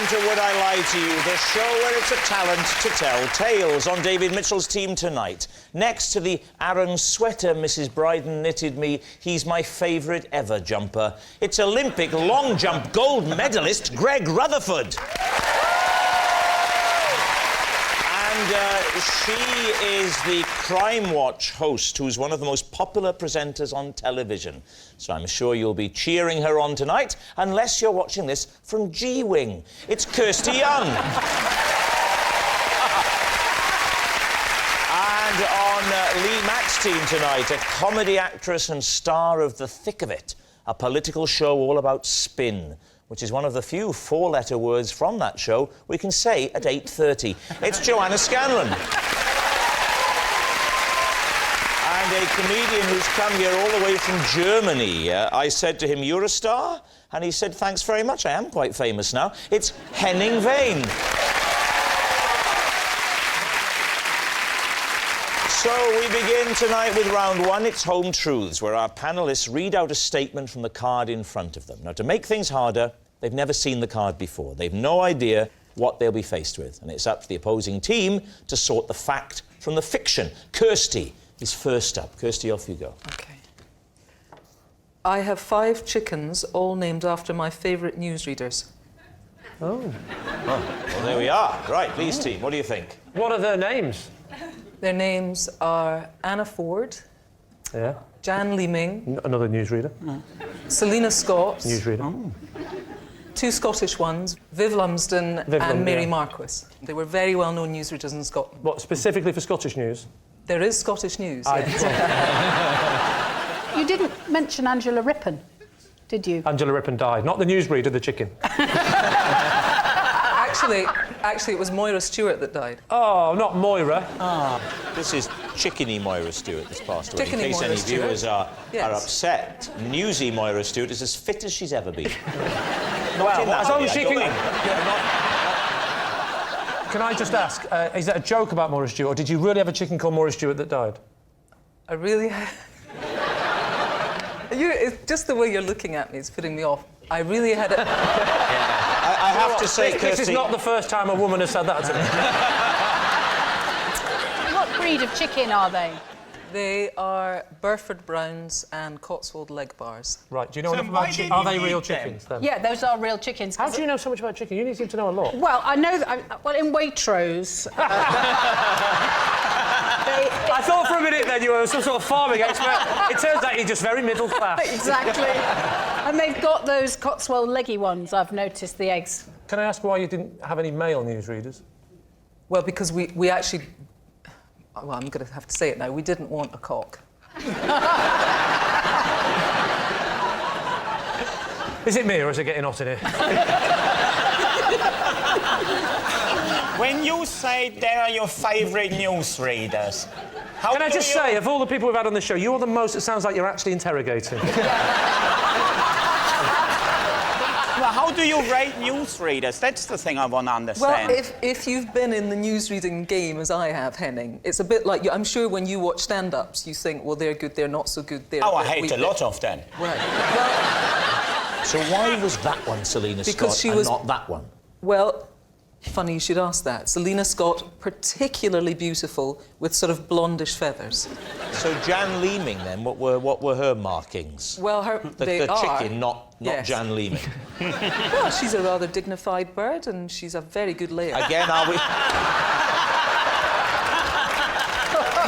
to Would I Lie to You, the show where it's a talent to tell tales. On David Mitchell's team tonight, next to the Aran sweater Mrs. Bryden knitted me, he's my favourite ever jumper. It's Olympic long jump gold medalist Greg Rutherford. And she is the Crime Watch host, who's one of the most popular presenters on television. So I'm sure you'll be cheering her on tonight, unless you're watching this from G-Wing. It's Kirsty Young. And on Lee Mack's team tonight, a comedy actress and star of The Thick of It, a political show all about spin, which is one of the few four-letter words from that show we can say at 8:30. It's Joanna Scanlon. And a comedian who's come here all the way from Germany. I said to him, "You're a star?" And he said, "Thanks very much, I am quite famous now." It's Henning Wehn. So we begin tonight with round one. It's Home Truths, where our panellists read out a statement from the card in front of them. Now, to make things harder, they've never seen the card before. They've no idea what they'll be faced with. And it's up to the opposing team to sort the fact from the fiction. Kirsty is first up. Kirsty, off you go. OK. I have 5 chickens, all named after my favourite newsreaders. Oh. Well, there we are. Right, Lee's team, what do you think? What are their names? Their names are Anna Ford, Yeah. Jan Leeming, Another newsreader. Selina Scott, Newsreader. Oh. 2 Scottish ones, Viv Lumsden and Mary Marquis. They were very well-known newsreaders in Scotland. What, specifically for Scottish news? There is Scottish news, yes. You didn't mention Angela Rippon, did you? Angela Rippon died. Not the newsreader, the chicken. Actually, it was Moira Stewart that died. Oh, not Moira. This is Chickeny Moira Stewart that's passed away. Chickeny In case Moira any viewers are Yes. upset, Newsy Moira Stewart is as fit as she's ever been. Well, as long as she can... Not... Can I just ask, is that a joke about Moira Stewart, or did you really have a chicken called Moira Stewart that died? I really... It's just the way you're looking at me is putting me off. I really had a... I have to say, Kirsty... This is not the first time a woman has said that to me. What breed of chicken are they? They are Burford Browns and Cotswold Leg Bars. Right, do you know enough about chickens? Are they real chickens, then? Yeah, those are real chickens. How do you know so much about chicken? You seem to know a lot. Well, I know that... well, in Waitrose... I thought for a minute then you were some sort of farming expert. It turns out you're just very middle class. Exactly. And they've got those Cotswold leggy ones, I've noticed, the eggs. Can I ask why you didn't have any male newsreaders? Well, because we actually... Well, I'm going to have to say it now. We didn't want a cock. Is it me or is it getting hot in here? When you say they are your favourite newsreaders, how Can I just say, of all the people we've had on the show, you're the most it sounds like you're actually interrogating. Well, how do you rate newsreaders? That's the thing I want to understand. Well, if you've been in the newsreading game as I have, Henning, it's a bit like I'm sure when you watch stand-ups, you think, well, they're good, they're not so good. They're I hate a lot of them. Right. Well, So why was that one Selina Scott and not that one? Well, funny you should ask that. Selina Scott, particularly beautiful, with sort of blondish feathers. So Jan Leeming, then, what were her markings? Well, The chicken, not Yes. Jan Leeming. Well, she's a rather dignified bird, and she's a very good layer. Again, are we...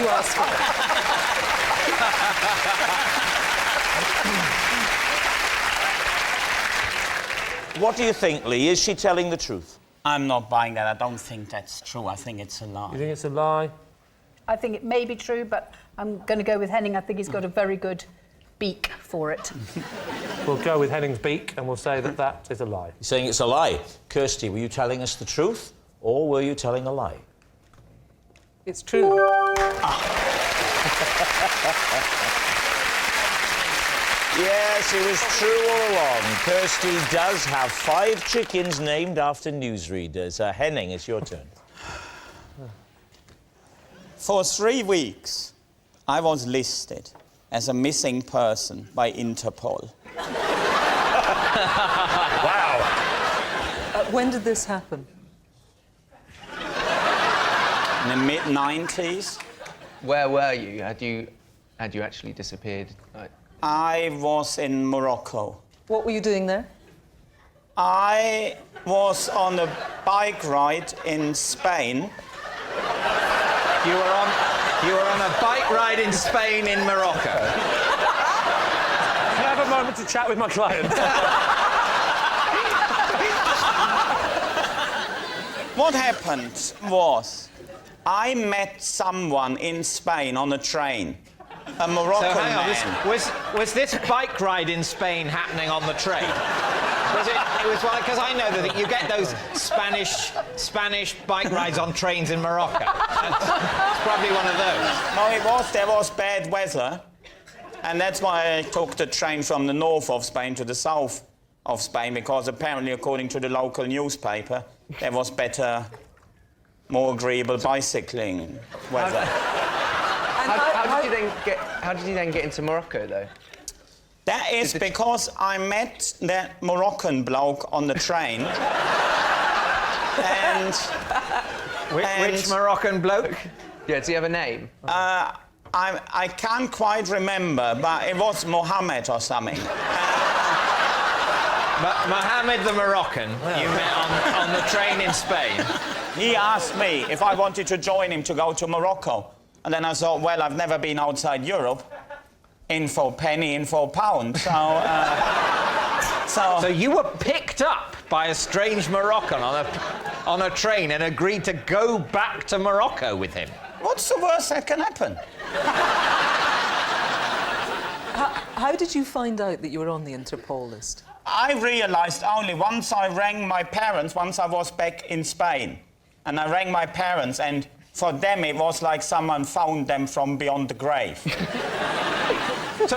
You asked for it. What do you think, Lee? Is she telling the truth? I'm not buying that. I don't think that's true. I think it's a lie. You think it's a lie? I think it may be true, but I'm going to go with Henning. I think he's got a very good beak for it. We'll go with Henning's beak and we'll say that that is a lie. You're saying it's a lie. Kirsty, were you telling us the truth or were you telling a lie? It's true. Yes, it was true all along. Kirsty does have 5 chickens named after newsreaders. Henning, it's your turn. For 3 weeks, I was listed as a missing person by Interpol. Wow. When did this happen? In the mid-90s. Where were you? Had you actually disappeared? I was in Morocco. What were you doing there? I was on a bike ride in Spain. You were on a bike ride in Spain in Morocco. Can I have a moment to chat with my client? What happened was, I met someone in Spain on a train, a Moroccan So hang on, man. was this bike ride in Spain happening on the train? Was it? It was like, because I know that you get those Spanish bike rides on trains in Morocco. It's probably one of those. No, there was bad weather, and that's why I took the train from the north of Spain to the south of Spain, because apparently, according to the local newspaper, there was better, more agreeable bicycling weather. How did you then get into Morocco, though? That is because I met that Moroccan bloke on the train. and Which Moroccan bloke? Yeah, does he have a name? I can't quite remember, but it was Mohammed or something. Mohammed the Moroccan, you met on the train in Spain. He asked me if I wanted to join him to go to Morocco. And then I thought, well, I've never been outside Europe. In for penny, in for pound. So you were picked up by a strange Moroccan on a train and agreed to go back to Morocco with him. What's the worst that can happen? How did you find out that you were on the Interpol list? I realised only once I rang my parents, once I was back in Spain. And I rang my parents, and for them it was like someone found them from beyond the grave.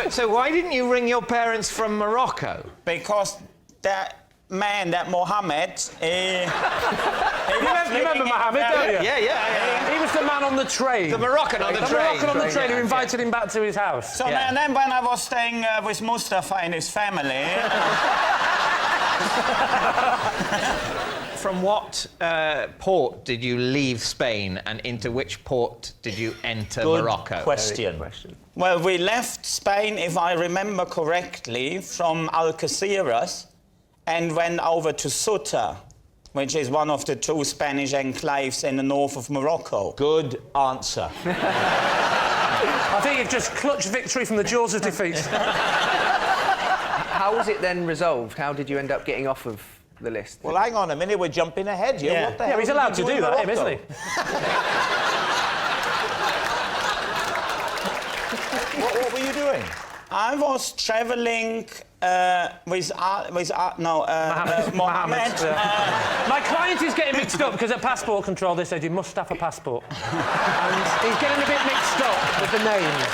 So why didn't you ring your parents from Morocco? Because that man, that Mohammed, You remember Mohammed, don't you? Yeah. He was the man on the train. The Moroccan on the train. The Moroccan on the train who invited him back to his house. So Yeah. and then when I was staying with Mustafa and his family... From what port did you leave Spain and into which port did you enter Morocco? Question. Well, we left Spain, if I remember correctly, from Algeciras and went over to Ceuta, which is one of the two Spanish enclaves in the north of Morocco. Good answer. I think you've just clutched victory from the jaws of defeat. How was it then resolved? How did you end up getting off of the list? Well, hang on a minute, we're jumping ahead here. Yeah. What the Yeah, hell he's did allowed you to in do that, him, Morocco? isn't he? What were you doing? I was travelling with Mohammed. My client is getting mixed up because at passport control they said you must have a passport. And he's getting a bit mixed up with the names.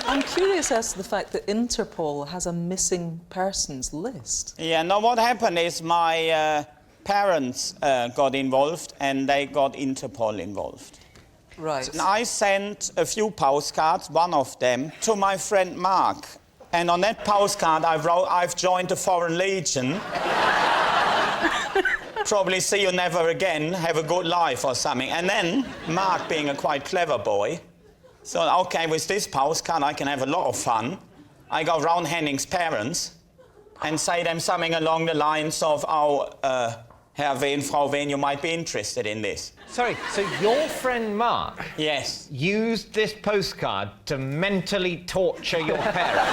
I'm curious as to the fact that Interpol has a missing persons list. Yeah, no, what happened is my parents got involved and they got Interpol involved. Right. And I sent a few postcards, one of them, to my friend Mack. And on that postcard I wrote, I've joined the Foreign Legion. Probably see you never again, have a good life or something. And then, Mack, being a quite clever boy, so, OK, with this postcard I can have a lot of fun. I go round Henning's parents and say them something along the lines of, Herr Wehn, Frau Wehn, you might be interested in this. Sorry, so your friend Mark Yes. used this postcard to mentally torture your parents?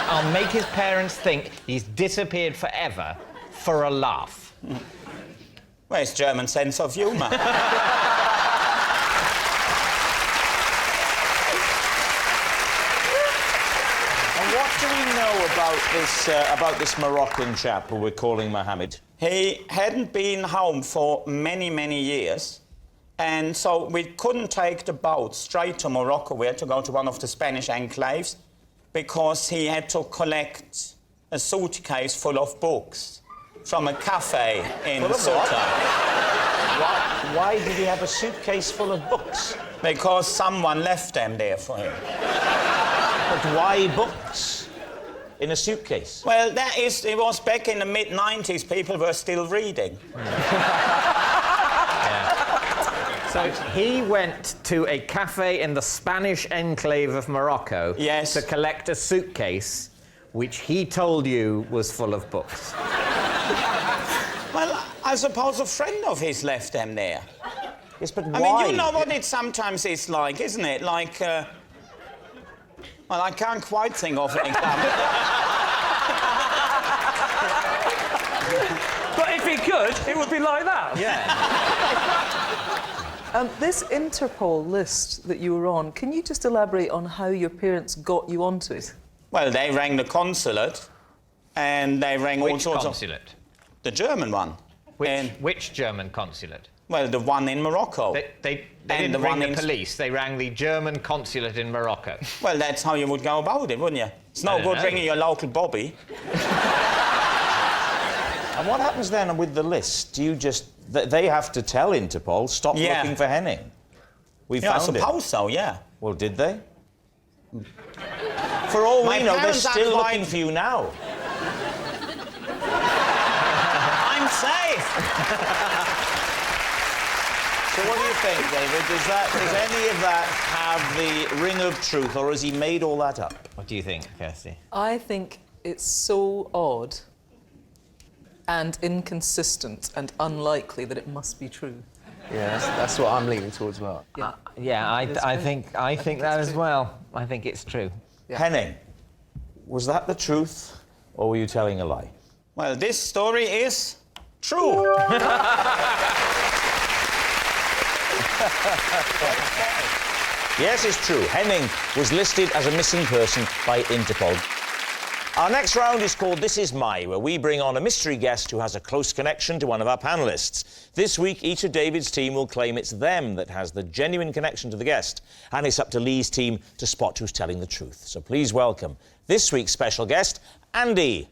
I'll make his parents think he's disappeared forever for a laugh. Where's German sense of humour? What do we know about this Moroccan chap who we're calling Mohammed? He hadn't been home for many, many years, and so we couldn't take the boat straight to Morocco. We had to go to one of the Spanish enclaves because he had to collect a suitcase full of books from a cafe in Ceuta. Why did he have a suitcase full of books? Because someone left them there for him. But why books? in a suitcase? Well, it was back in the mid-90s, people were still reading. So he went to a cafe in the Spanish enclave of Morocco Yes. to collect a suitcase which he told you was full of books. Well, I suppose a friend of his left them there. Yes, but I why? mean, you know what it sometimes is like, isn't it? Like, well, I can't quite think of an example. But if he could, it would be like that. This Interpol list that you were on, can you just elaborate on how your parents got you onto it? Well, they rang the consulate, and they rang all Which sorts consulate? of... The German one. And, Which German consulate? well, the one in Morocco. They And didn't the ring one the in- police. They rang the German consulate in Morocco. Well, that's how you would go about it, wouldn't you? It's no I don't good know. ringing your local Bobby. And what happens then with the list? Do you just... They have to tell Interpol, stop Yeah. looking for Henning. We Yeah, I found him. suppose so, yeah. Well, did they? For all My we know, they're parents are still quite- looking for you now. I'm safe. So what do you think, David? Does any of that have the ring of truth, or has he made all that up? What do you think, Kirsty? I think it's so odd and inconsistent and unlikely that it must be true. Yeah, that's what I'm leaning towards as well. Yeah, I think that as well. I think it's true. Henning, was that the truth, or were you telling a lie? Well, this story is true. Yes, it's true. Henning was listed as a missing person by Interpol. Our next round is called This Is My, where we bring on a mystery guest who has a close connection to one of our panellists. This week, each of David's team will claim it's them that has the genuine connection to the guest, and it's up to Lee's team to spot who's telling the truth. So please welcome this week's special guest, Andy.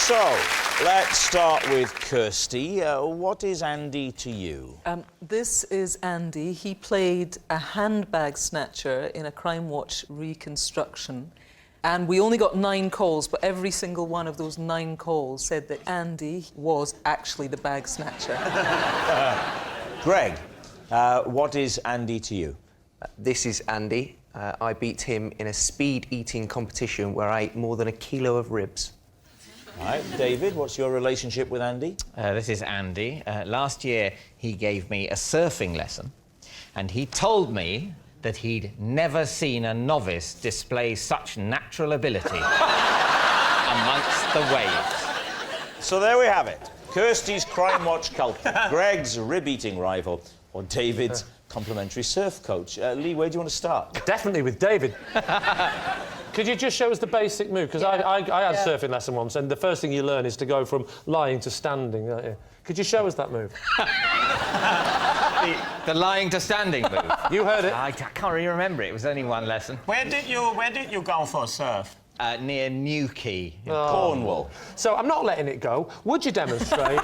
So, let's start with Kirsty. What is Andy to you? This is Andy. He played a handbag snatcher in a Crime Watch reconstruction. And we only got 9 calls, but every single one of those 9 calls said that Andy was actually the bag snatcher. Greg, what is Andy to you? This is Andy. I beat him in a speed eating competition where I ate more than 1 kilo of ribs. All right, David, what's your relationship with Andy? This is Andy. Last year, he gave me a surfing lesson, and he told me that he'd never seen a novice display such natural ability amongst the waves. So there we have it. Kirsty's Crime Watch culprit, Greg's rib-eating rival, or David's complimentary surf coach. Lee, where do you want to start? Definitely with David. Could you just show us the basic move? Because I had a surfing lesson once, and the first thing you learn is to go from lying to standing. Could you show us that move? The lying to standing move. You heard it. I can't really remember it. It was only one lesson. Where did you go for a surf? Near Newquay. Cornwall. So I'm not letting it go. Would you demonstrate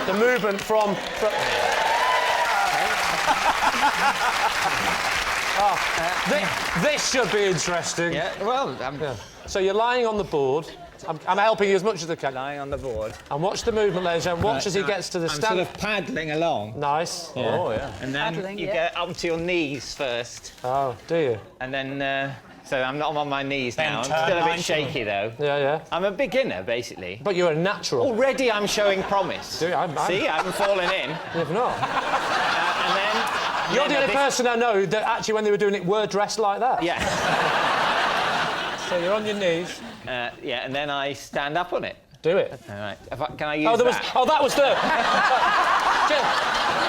the movement from... This should be interesting. Yeah, well, I'm So you're lying on the board. I'm helping you as much as I can. lying on the board. And watch the movement, ladies and gentlemen. Watch as he gets to the I'm stand. sort of paddling along. Nice. Oh, yeah. And then Paddling, you yeah. get up to your knees first. Oh, do you? And then, so I'm not on my knees Then now. I'm turn still a bit 90. shaky, though. Yeah, yeah. I'm a beginner, basically. But you're a natural. Already I'm showing promise. Do you? I'm- See, I haven't fallen in. You've not. And then... You're the only person I know that actually, when they were doing it, were dressed like that. Yeah. So you're on your knees. Yeah, and then I stand up on it. Do it. All right. Can I use Oh, that was the...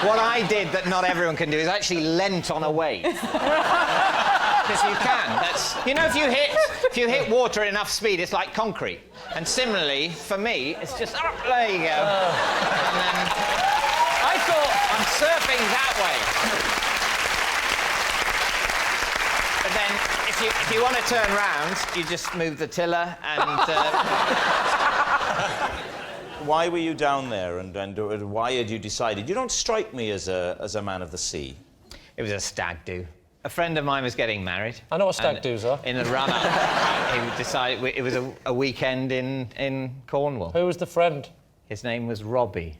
What I did that not everyone can do is actually leant on a wave. Because you can. That's, you know, if you hit water at enough speed, it's like concrete. And similarly, for me, it's just there you go. And then I thought I'm surfing that way. But then, if you want to turn round, you just move the tiller and. Why were you down there, and why had you decided? You don't strike me as a man of the sea. It was a stag do. A friend of mine was getting married. I know what stag do's are. In the run-up, he decided it was a weekend in Cornwall. Who was the friend? His name was Robbie.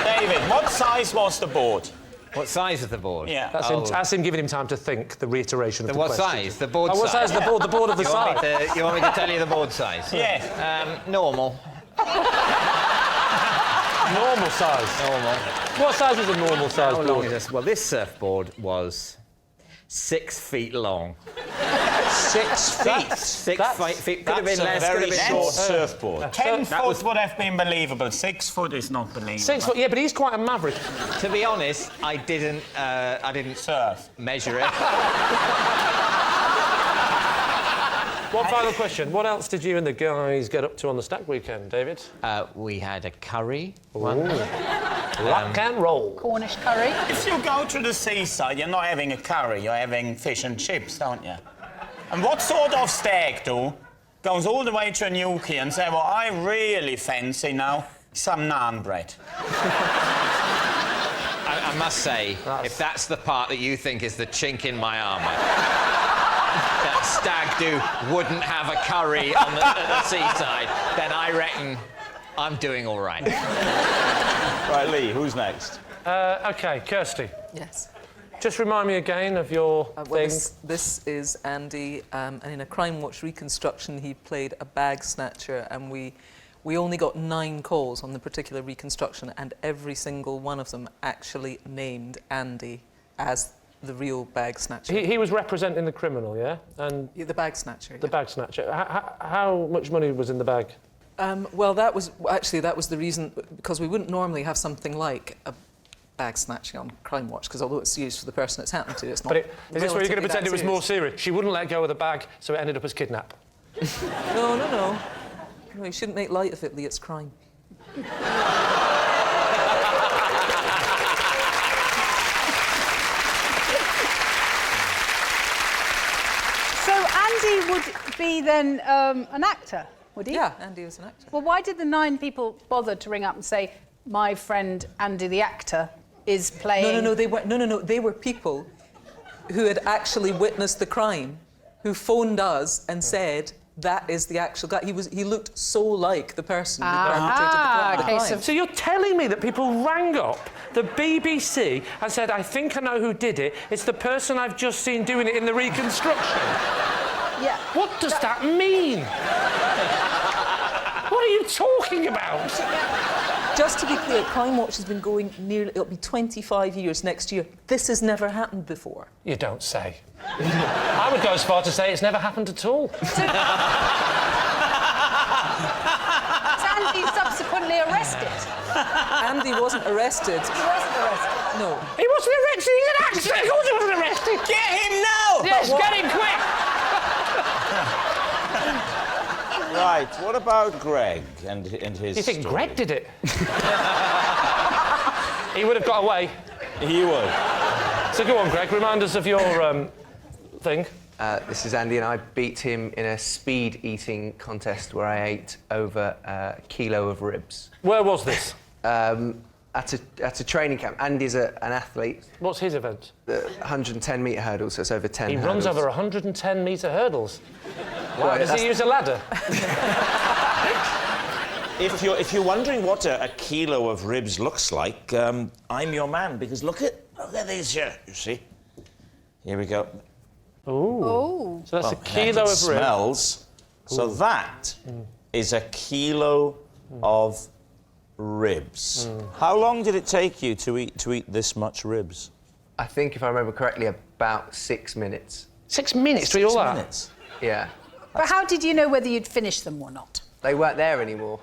David, what size was the board? What size is the board? Yeah. That's him giving him time to think, the reiteration of the What question. size? The board What size is the board? The board of the side. You want me to tell you the board size? Yeah. Normal. Normal size. Normal. What size is a normal size How long board? is this? Well, this surfboard was 6 feet long. 6 feet. 6 feet. Could have been less. Very could have been short more. surfboard. 10 foot would have been believable. 6 foot is not believable. 6 foot, yeah, but he's quite a maverick. To be honest, I didn't Surf. measure it. One final question. What else did you and the guys get up to on the stag weekend, David? We had a curry. Rock and roll. Cornish curry. If you go to the seaside, you're not having a curry, you're having fish and chips, don't you? And what sort of stag do goes all the way to Newquay and say, well, I really fancy now some naan bread. I must say, if that's the part that you think is the chink in my armour, that stag do wouldn't have a curry on the seaside, then I reckon I'm doing all right. Right, Lee, who's next? OK, Kirsty. Yes. Just remind me again of your Well, thing. this is Andy, and in a Crime Watch reconstruction, he played a bag snatcher, and we only got 9 calls on the particular reconstruction, and every single one of them actually named Andy as the real bag snatcher. He was representing the criminal, yeah? And Yeah, the bag snatcher. the bag snatcher. How much money was in the bag? Well, that was the reason, because we wouldn't normally have something like a bag snatching on Crime Watch, because although it's used for the person it's happened to, it's not. But is this where you're going to relatively pretend that it was more serious. serious? She wouldn't let go of the bag, so it ended up as kidnap. No. No, you shouldn't make light of it, Lee. It's crime. So Andy would be then an actor, would he? Yeah, Andy was an actor. Well, why did the 9 people bother to ring up and say, my friend Andy the actor is playing... No, they were people who had actually witnessed the crime, who phoned us and said that is the actual guy. He looked so like the person who perpetrated the crime. case of... So you're telling me that people rang up the BBC and said, I think I know who did it. It's the person I've just seen doing it in the reconstruction. Yeah. What does that mean? What are you talking about? Just to be clear, Crime Watch has been going it'll be 25 years next year. This has never happened before. You don't say. I would go as far to say it's never happened at all. Was Andy subsequently arrested? Andy wasn't arrested. He wasn't arrested. No. He wasn't arrested, he's an actor! Of course he wasn't arrested! Get him now! Yes, get him quick! Right, what about Greg and his You think story? Greg did it? He would have got away. He would. So go on, Greg, remind us of your thing. This is Andy, and I beat him in a speed eating contest where I ate over a kilo of ribs. Where was this? At a training camp. Andy's an athlete, What's his event? the 110-metre hurdle, so it's over 10 He hurdles. runs over 110-metre hurdles. Well, Does he use a ladder? If you're wondering what a kilo of ribs looks like, I'm your man, because look at these here, you see. Here we go. Ooh. Oh. So that's a Well, kilo heck, it of ribs. smells. So that is a kilo of ribs. How long did it take you to eat this much ribs? I think, if I remember correctly, about 6 minutes. 6 minutes to eat all 6 that? minutes. Yeah. But how did you know whether you'd finished them or not? They weren't there anymore.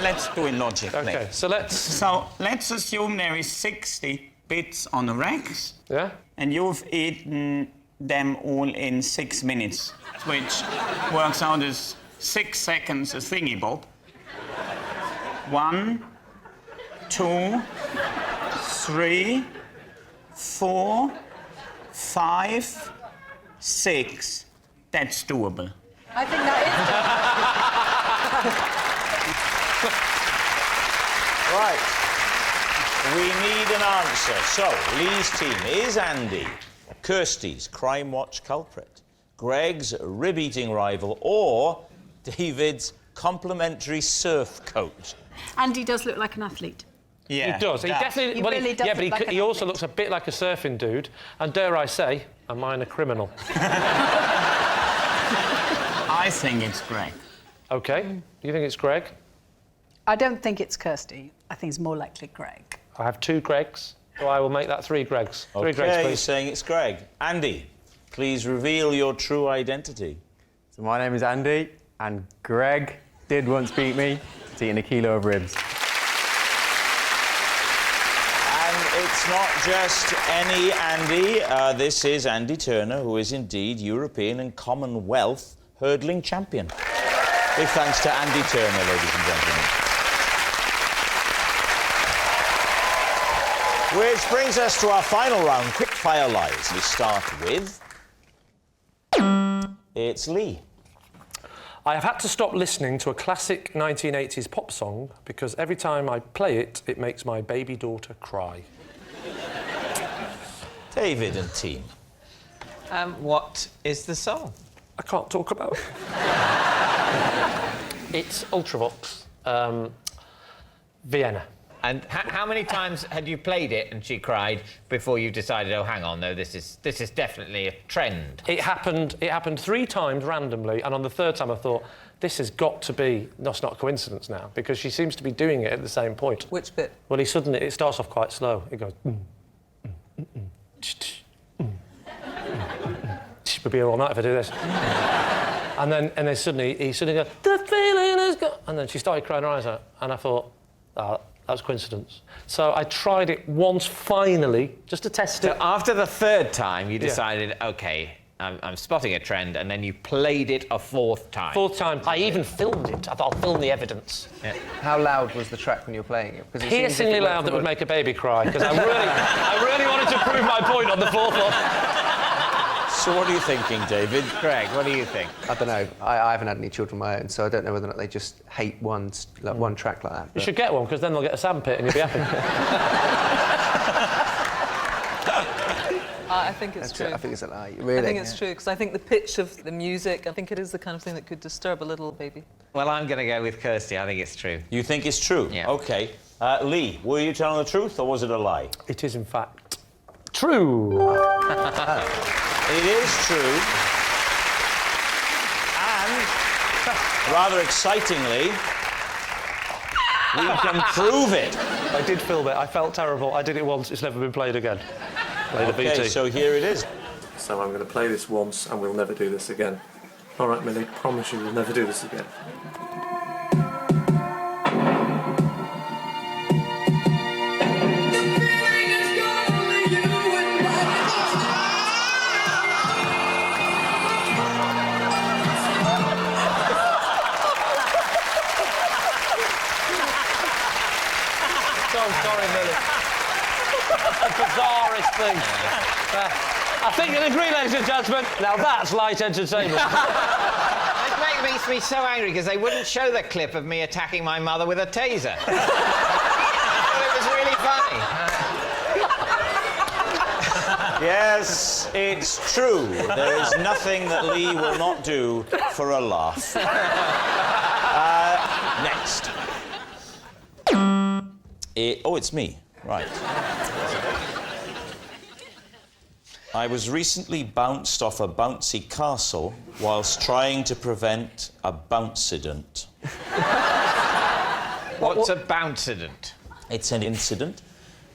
Let's do it logically. OK, so let's... So let's assume there is 60 bits on the racks, Yeah? and you've eaten them all in 6 minutes, which works out as 6 seconds a thingy bob. 1, 2, 3, 4, 5, 6. That's doable. I think that Right. We need an answer. So, Lee's team is Andy, Kirsty's Crime Watch culprit, Greg's rib-eating rival, or David's complimentary surf coach. Andy does look like an athlete. Yeah. He does. He definitely. He well, really does yeah, but look like he an also athlete. looks a bit like a surfing dude, and dare I say, a minor criminal. I think it's Greg. OK. You think it's Greg? I don't think it's Kirsty. I think it's more likely Greg. I have 2 Gregs, so I will make that 3 Gregs. 3 Gregs, Okay, please. saying it's Greg. Andy, please reveal your true identity. So my name is Andy, and Greg did once beat me to eating a kilo of ribs. And it's not just any Andy. This is Andy Turner, who is indeed European and Commonwealth hurdling champion. Big thanks to Andy Turner, ladies and gentlemen. Which brings us to our final round, quick-fire lies. We start with... It's Lee. I have had to stop listening to a classic 1980s pop song because every time I play it, it makes my baby daughter cry. David and team. What is the song? I can't talk about it. It's Ultravox, Vienna. And how many times had you played it and she cried before you decided, oh, hang on, no, this is definitely a trend? It happened 3 times randomly, and on the 3rd time I thought, this has got to be... That's not a coincidence now, because she seems to be doing it at the same point. Which bit? Well, it starts off quite slow. It goes... We'll be here all night if I do this. and then suddenly, he suddenly goes, the feeling is gone... And then she started crying her eyes out, and I thought, oh, that was coincidence. So I tried it once, finally, just to test it. So after the 3rd time, you decided, OK, I'm spotting a trend, and then you played it a 4th time. 4th time. I even filmed it. I thought, I'll film the evidence. Yeah. How loud was the track when you were playing it? 'Cause it seems as if Piercingly it went loud from that would a- make a baby cry, because I really wanted to prove my point on the 4th one. So what are you thinking, David? Greg, what do you think? I don't know. I haven't had any children of my own, so I don't know whether or not they just hate one track like that. You but- should get one, because then they'll get a sandpit and you'll be happy. I think it's true. I think it's a lie. Really? I think it's true, because I think the pitch of the music, I think it is the kind of thing that could disturb a little baby. Well, I'm going to go with Kirsty. I think it's true. You think it's true? Yeah. OK. Lee, were you telling the truth, or was it a lie? It is, in fact, true. It is true. And, rather excitingly, we can prove it. I did film it. I felt terrible. I did it once. It's never been played again. Play the OK, BT. so here it is. So I'm going to play this once, and we'll never do this again. All right, Millie, promise you we'll never do this again. So sorry, Millie. The bizarrest thing. I think you'll agree, ladies and gentlemen, now that's light entertainment. It makes me so angry because they wouldn't show the clip of me attacking my mother with a taser. But it was really funny. Yes, it's true. There is nothing that Lee will not do for a laugh. Next. It's me. Right. I was recently bounced off a bouncy castle whilst trying to prevent a bouncident. What's a bouncident? It's an incident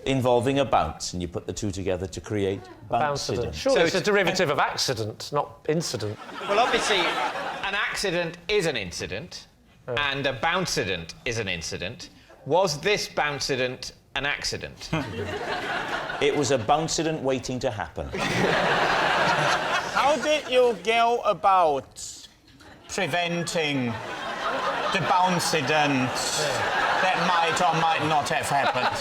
involving a bounce, and you put the two together to create bouncident. Sure, So it's a it's- derivative of accident, not incident. Well, obviously, an accident is an incident, and a bouncident is an incident. Was this bouncident an accident? It was a bouncident waiting to happen. How did you go about preventing the bouncident that might or might not have happened?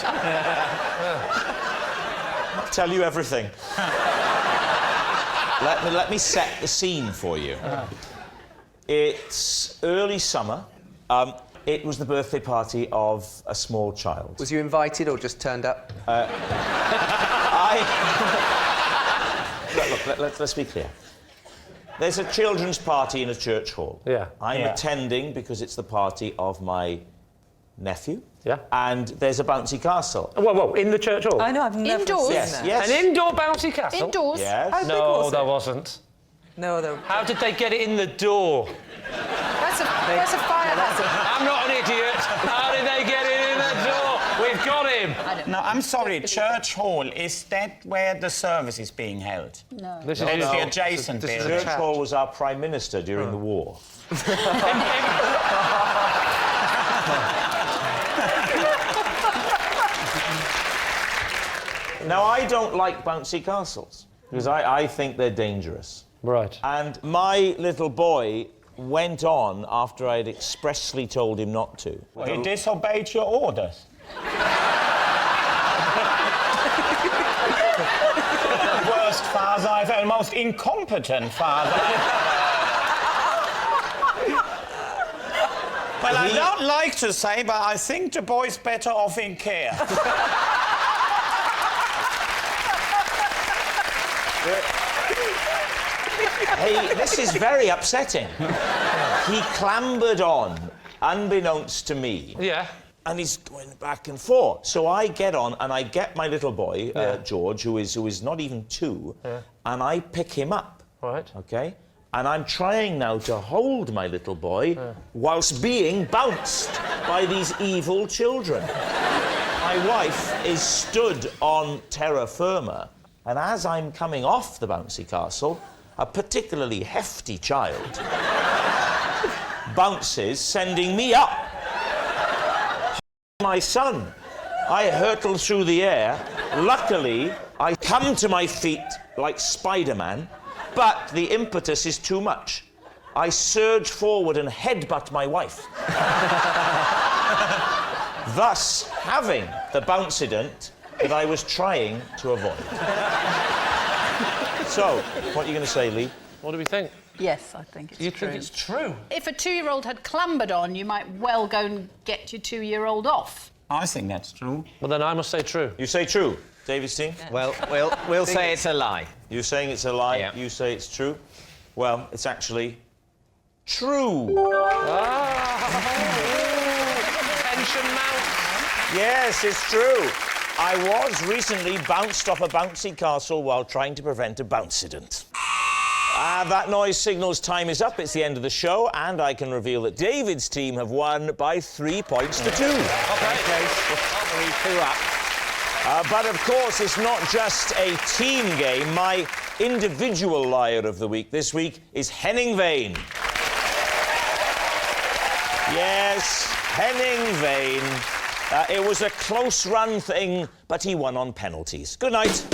I'll tell you everything. Let me set the scene for you. It's early summer It was the birthday party of a small child. Was you invited or just turned up? Let's be clear. There's a children's party in a church hall. Yeah. I'm attending because it's the party of my nephew. Yeah. And there's a bouncy castle. Whoa, in the church hall? I know, I've never Indoors? seen Yes, that. yes. An indoor bouncy castle? Indoors? Yes. How big No, was there it? wasn't. No, there... How did they get it in the door? That's a fire hazard. I'm not an idiot. How did they get it in the door? We've got him. No, I'm sorry, church hall, is that where the service is being held? No. This That is is the adjacent this is building. Church Hall was our Prime Minister during the war. Now, I don't like bouncy castles, because I think they're dangerous. Right. And my little boy went on after I'd expressly told him not to. Well, he disobeyed your orders. Worst father I've ever, most incompetent father. Well, I don't like to say, but I think the boy's better off in care. Hey, this is very upsetting. He clambered on, unbeknownst to me. Yeah. And he's going back and forth. So I get on and I get my little boy, George, who is not even 2, and I pick him up. Right. OK? And I'm trying now to hold my little boy whilst being bounced by these evil children. My wife is stood on terra firma, and as I'm coming off the bouncy castle, a particularly hefty child bounces, sending me up. My son. I hurtle through the air. Luckily, I come to my feet like Spider-Man, but the impetus is too much. I surge forward and headbutt my wife, thus having the bouncident that I was trying to avoid. So, what are you going to say, Lee? What do we think? Yes, I think it's You true. think it's true? If a 2-year-old had clambered on, you might well go and get your 2-year-old off. I think that's true. Well, then I must say true. You say true. David Steen? Well, we'll say it's a lie. You're saying it's a lie. Yeah. You say it's true. Well, it's actually true. Tension mounts. Yes, it's true. I was recently bounced off a bouncy castle while trying to prevent a bouncident. That noise signals time is up. It's the end of the show, and I can reveal that David's team have won by 3 points to 2. Okay. 3-2 up. But of course, it's not just a team game. My individual liar of the week this week is Henning Wehn. Yes, Henning Wehn. It was a close run thing, but he won on penalties. Good night.